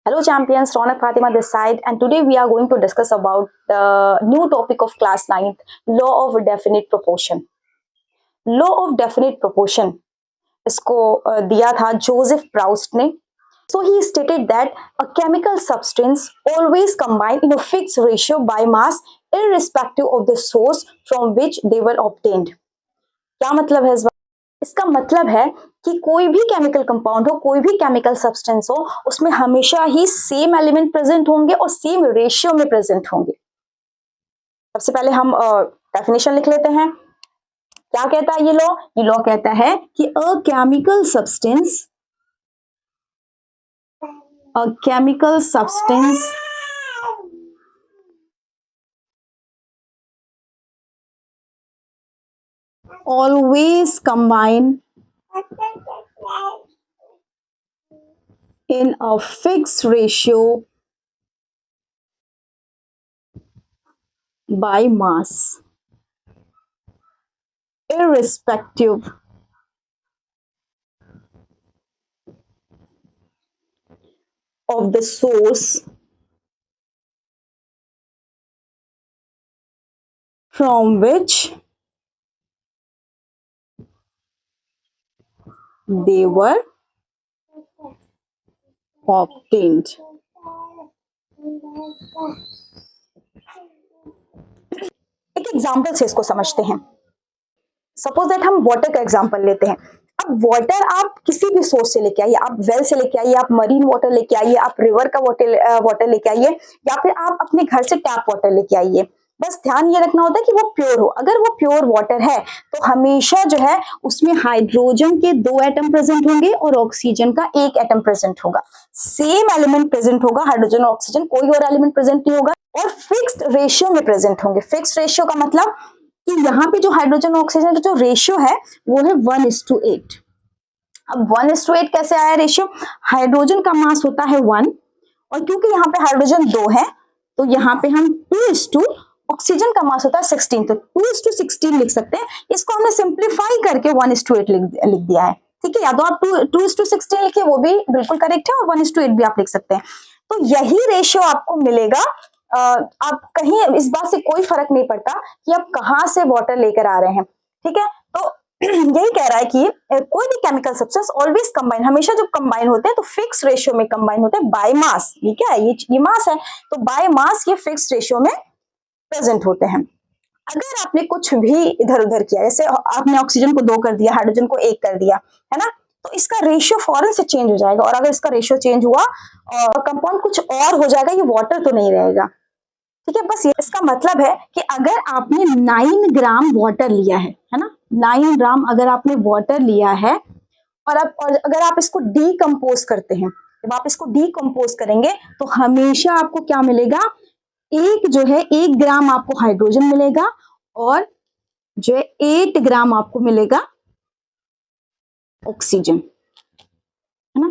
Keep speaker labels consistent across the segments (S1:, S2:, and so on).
S1: Hello champions, Ronak Fatima this side, and today we are going to discuss about the new topic of class 9th, law of definite proportion. Law of definite proportion इसको दिया था Joseph Proust ने. So he stated that a chemical substance always combine in a fixed ratio by mass irrespective of the source from which they were obtained. क्या मतलब है इसका मतलब है कि कोई भी केमिकल कंपाउंड हो, कोई भी केमिकल सब्सटेंस हो, उसमें हमेशा ही सेम एलिमेंट प्रेजेंट होंगे और सेम रेशियो में प्रेजेंट होंगे. सबसे पहले हम डेफिनेशन लिख लेते हैं. क्या कहता है ये लॉ कहता है कि a chemical substance always combine in a fixed ratio by mass irrespective of the source from which they were obtained. एक एग्जाम्पल से इसको समझते हैं. सपोज दैट हम वाटर का एग्जाम्पल लेते हैं. अब वाटर आप किसी भी सोर्स से लेके आइए, आप वेल से लेके आइए, आप मरीन वाटर लेके आइए, आप रिवर का वाटर लेके आइए, या फिर आप अपने घर से टैप वाटर लेके आइए. बस ध्यान ये रखना होता है कि वो प्योर हो. अगर वो प्योर वाटर है तो हमेशा जो है उसमें हाइड्रोजन के 2 एटम प्रेजेंट होंगे और ऑक्सीजन का 1 एटम प्रेजेंट होगा. सेम एलिमेंट प्रेजेंट होगा, हाइड्रोजन और ऑक्सीजन, कोई और एलिमेंट प्रेजेंट नहीं होगा, और फिक्स्ड रेशियो में प्रेजेंट होंगे. फिक्स्ड रेशियो का मतलब कि यहाँ पे जो हाइड्रोजन और ऑक्सीजन का जो रेशियो है वो है 1:8. अब 1:8 कैसे आया रेशियो? हाइड्रोजन का मास होता है 1, और क्योंकि यहाँ पे हाइड्रोजन 2 है तो यहाँ पे हम 2:, ऑक्सीजन का मास होता है 16, तो 2:16 लिख सकते हैं. इसको हमने सिंप्लीफाई करके 1:8 लिख दिया है. ठीक है, या तो आप 2:16 लिखिए, वो भी बिल्कुल करेक्ट है, और 1:8 भी आप लिख सकते हैं. तो यही रेशियो आपको मिलेगा. आप कहीं इस बात से कोई फर्क नहीं पड़ता कि आप कहाँ से वाटर लेकर आ रहे हैं. ठीक है, तो यही कह रहा है कि कोई भी केमिकल सब्सटेंस ऑलवेज कंबाइन, हमेशा जब कंबाइन होते हैं तो फिक्स रेशियो में कंबाइन होते हैं बाय मास. ये क्या है? ये मास है, तो बाय मास ये फिक्स रेशियो में प्रेजेंट होते हैं. अगर आपने कुछ भी इधर उधर किया, जैसे आपने ऑक्सीजन को 2 कर दिया, हाइड्रोजन को 1 कर दिया, है ना, तो इसका रेशियो फौरन से चेंज हो जाएगा. और अगर इसका रेशियो चेंज हुआ और कंपाउंड कुछ और हो जाएगा, ये वाटर तो नहीं रहेगा. ठीक है, बस ये इसका मतलब है कि अगर आपने 9 ग्राम वाटर लिया है ना, 9 ग्राम अगर आपने वाटर लिया है, और अगर आप इसको डीकम्पोज करते हैं, जब आप इसको डीकम्पोज करेंगे तो हमेशा आपको क्या मिलेगा? एक जो है 1 ग्राम आपको हाइड्रोजन मिलेगा, और जो है 8 ग्राम आपको मिलेगा ऑक्सीजन, है ना.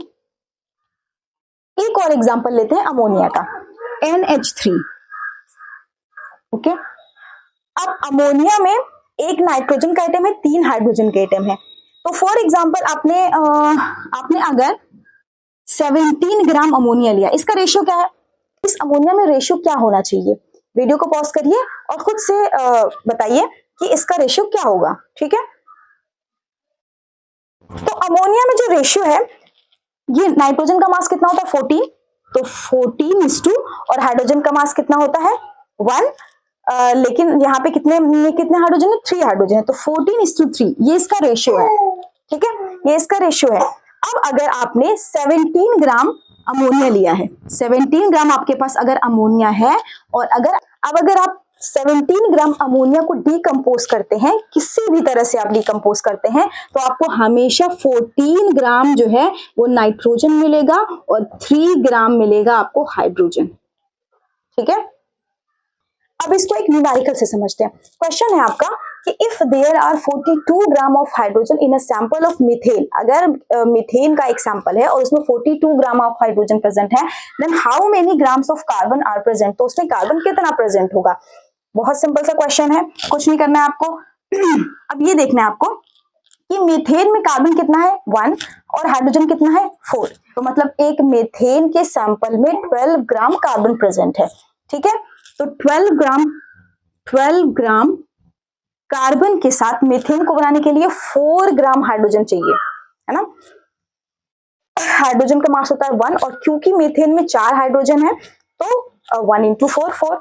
S1: एक और एग्जांपल लेते हैं अमोनिया का, NH3. ओके, अब अमोनिया में एक नाइट्रोजन का एटम है, 3 हाइड्रोजन के एटम है. तो फॉर एग्जांपल आपने अगर 17 ग्राम अमोनिया लिया, इसका रेशियो क्या है? इस अमोनिया में रेशियो क्या होना चाहिए? वीडियो को पॉज करिए और खुद से बताइए कि इसका रेशियो क्या होगा. ठीक है, तो अमोनिया में जो रेशियो है, ये नाइट्रोजन का मास कितना होता है? 14, तो 14:, और हाइड्रोजन का मास कितना होता है? 1. लेकिन यहाँ पे कितने हाइड्रोजन है? 3 हाइड्रोजन है, तो 14:3 ये इसका रेशियो है. ठीक है, ये इसका रेशियो है. अब अगर आपने 17 ग्राम अमोनिया लिया है, 17 ग्राम आपके पास अगर अमोनिया है, और अगर आप 17 ग्राम अमोनिया को डीकम्पोज करते हैं, किसी भी तरह से आप डीकम्पोज करते हैं, तो आपको हमेशा 14 ग्राम जो है वो नाइट्रोजन मिलेगा और 3 ग्राम मिलेगा आपको हाइड्रोजन. ठीक है, अब इसको एक न्यूमेरिकल से समझते हैं. क्वेश्चन है आपका कि if there are 42 gram of hydrogen in a sample of methane, अगर मीथेन का एक सैंपल है और उसमें 42 ग्राम ऑफ हाइड्रोजन प्रेजेंट है, then how many grams of carbon are present, तो उसमें कार्बन कितना प्रेजेंट होगा? बहुत सिंपल सा क्वेश्चन है, कुछ नहीं करना है आपको. अब ये देखना है आपको कि मीथेन में कार्बन कितना है? 1, और हाइड्रोजन कितना है? 4. तो मतलब एक मीथेन के सैंपल में 12 ग्राम कार्बन प्रेजेंट है, ठीक है। तो 12 ग्राम कार्बन के साथ मीथेन को बनाने के लिए 4 ग्राम हाइड्रोजन चाहिए, है ना। हाइड्रोजन का मास होता है 1, और क्योंकि मीथेन में 4 हाइड्रोजन है तो 1 इंटू 4 4,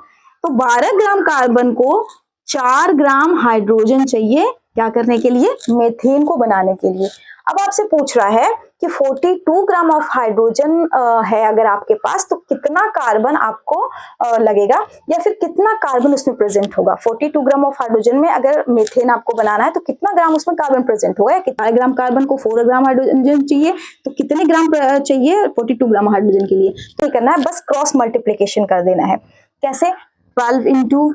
S1: तो 12 ग्राम कार्बन को 4 ग्राम हाइड्रोजन चाहिए क्या करने के लिए, मीथेन को बनाने के लिए। अब आपसे पूछ रहा है कि 42 ग्राम ऑफ हाइड्रोजन है अगर आपके पास, तो कितना कार्बन आपको लगेगा, या फिर कितना कार्बन उसमें प्रेजेंट होगा। 42 ग्राम ऑफ हाइड्रोजन में अगर मीथेन आपको बनाना है तो कितना ग्राम उसमें कार्बन प्रेजेंट होगा, कितना ग्राम कार्बन को 4 ग्राम हाइड्रोजन चाहिए, तो कितने ग्राम चाहिए 42 ग्राम हाइड्रोजन के लिए। तो करना है, बस क्रॉस मल्टीप्लीकेशन कर देना है। कैसे, 12 into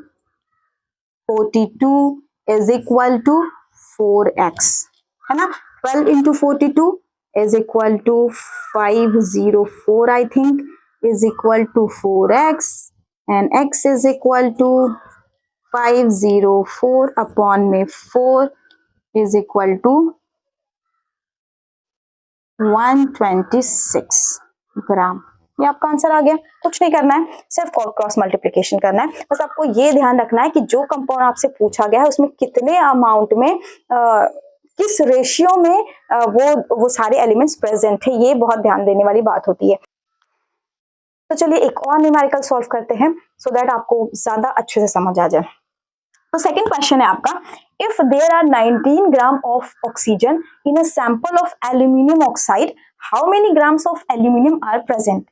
S1: 42 is equal to 4x, है ना। 12 into 42 is equal to 504, I think, is equal to 4x, and x is equal to 504 upon में 4 is equal to 126 ग्राम। ये आपका आंसर आ गया। कुछ नहीं करना है, सिर्फ क्रॉस मल्टीप्लिकेशन करना है। बस आपको ये ध्यान रखना है कि जो कंपाउंड आपसे पूछा गया है उसमें कितने अमाउंट में किस रेशियो में वो सारे एलिमेंट्स प्रेजेंट है, ये बहुत ध्यान देने वाली बात होती है। तो चलिए एक और न्यूमेरिकल सॉल्व करते हैं सो दैट आपको ज्यादा अच्छे से समझ आ जाए। तो सेकंड क्वेश्चन है आपका, if there are 19 gram of oxygen in a sample of aluminium oxide, how many grams of aluminium are present.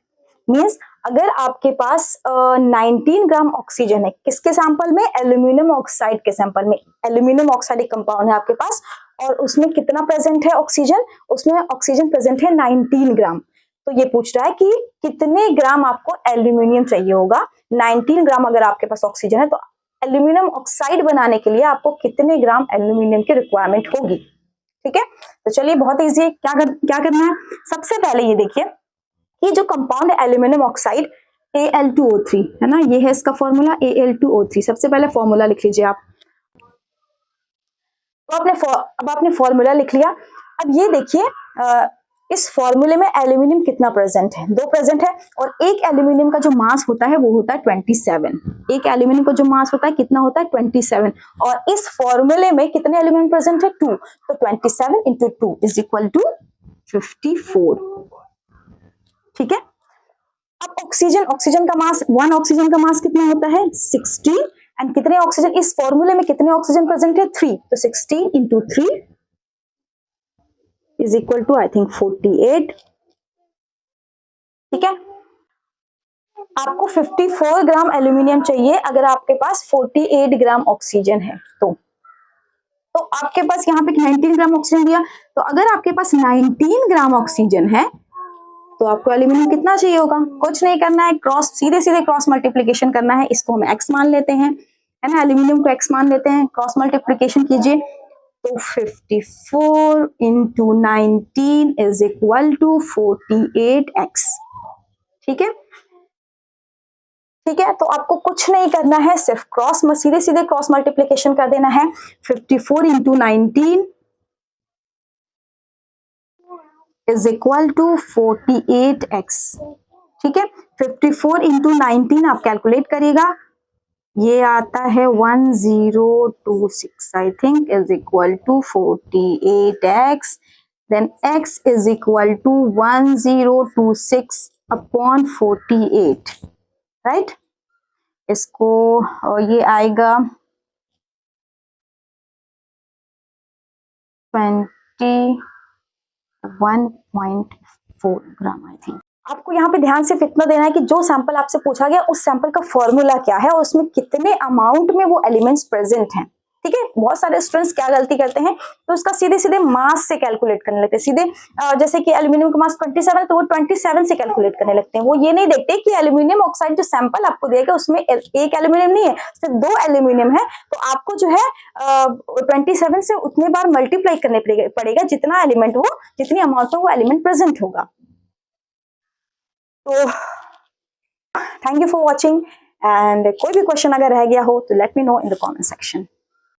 S1: Means अगर आपके पास 19 ग्राम ऑक्सीजन है, किसके सैंपल में, एल्यूमिनियम ऑक्साइड के सैंपल में। एल्यूमिनियम ऑक्साइड एक कंपाउंड है आपके पास और उसमें कितना प्रेजेंट है ऑक्सीजन, उसमें ऑक्सीजन प्रेजेंट है 19 ग्राम। तो ये पूछ रहा है कि कितने ग्राम आपको एल्यूमिनियम चाहिए होगा। 19 ग्राम अगर आपके पास ऑक्सीजन है तो एल्यूमिनियम ऑक्साइड बनाने के लिए आपको कितने ग्राम एल्यूमिनियम की रिक्वायरमेंट होगी, ठीक है। तो चलिए बहुत इजी है, क्या करना है, सबसे पहले ये देखिए कि जो कंपाउंड है एल्यूमिनियम ऑक्साइड Al2O3, है ना, ये है इसका फॉर्मूला Al2O3। सबसे पहले फॉर्मूला लिख लीजिए आप। तो अब आपने फॉर्मूला लिख लिया। अब ये देखिए इस फॉर्मूले में एल्यूमिनियम कितना प्रेजेंट है, 2 प्रेजेंट है, और एक एल्यूमिनियम का जो मास होता है वो होता है 27। एक एल्यूमिनियम का जो मास होता है कितना होता है 27, और इस फॉर्मूले में कितने एल्यूमिनियम प्रेजेंट है 2, तो 27 इंटू 2 इज इक्वल टू 54, ठीक है। अब ऑक्सीजन का मास, 1 ऑक्सीजन का मास कितना होता है 16, एंड कितने ऑक्सीजन, इस फॉर्मूले में कितने ऑक्सीजन प्रेजेंट है 3, तो 16 into 3 is equal to I think 48, ठीक है। आपको 54 ग्राम एल्यूमिनियम चाहिए अगर आपके पास 48 ग्राम ऑक्सीजन है तो आपके पास यहाँ पे 19 ग्राम ऑक्सीजन दिया, तो अगर आपके पास 19 ग्राम ऑक्सीजन है तो आपको एल्यूमिनियम कितना चाहिए होगा। कुछ नहीं करना है, सीधे क्रॉस मल्टीप्लीकेशन करना है। इसको हम x मान लेते हैं, है ना, एल्यूमिनियम को x मान लेते हैं, क्रॉस मल्टीप्लीकेशन कीजिए तो 54 into 19 is equal to 48x, ठीक है। ठीक है, तो आपको कुछ नहीं करना है, सिर्फ सीधे क्रॉस मल्टीप्लीकेशन कर देना है। 54 into 19 is equal to 48x, ठीक है। 54 इंटू 19 आप कैलकुलेट करिएगा, ये आता है 1026 I think, is equal to 48x, then x is equal to 1026 upon 48, right. इसको ये आएगा 21.4 ग्राम आई थिंक। आपको यहाँ पे ध्यान सिर्फ इतना देना है कि जो सैंपल आपसे पूछा गया उस सैंपल का फॉर्मूला क्या है और उसमें कितने अमाउंट में वो एलिमेंट्स प्रेजेंट हैं, ठीक है। बहुत सारे स्टूडेंट्स क्या गलती करते हैं, तो उसका सीधे मास से कैलकुलेट करने लगते हैं। जैसे कि एल्यूमिनियम का मास 27 है तो वो 27 से कैलकुलेट करने लगते हैं। वो ये नहीं देखते कि एल्यूमिनियम ऑक्साइड जो सैंपल आपको देगा उसमें एक एल्यूमिनियम नहीं है, सिर्फ 2 एल्यूमिनियम है, तो आपको जो है 27 से उतने बार मल्टीप्लाई करने पड़ेगा जितना एलिमेंट वो, जितनी अमाउंट में वो एलिमेंट प्रेजेंट होगा। तो thank you for watching, and कोई भी क्वेश्चन अगर रह गया हो तो let me know in the comment section.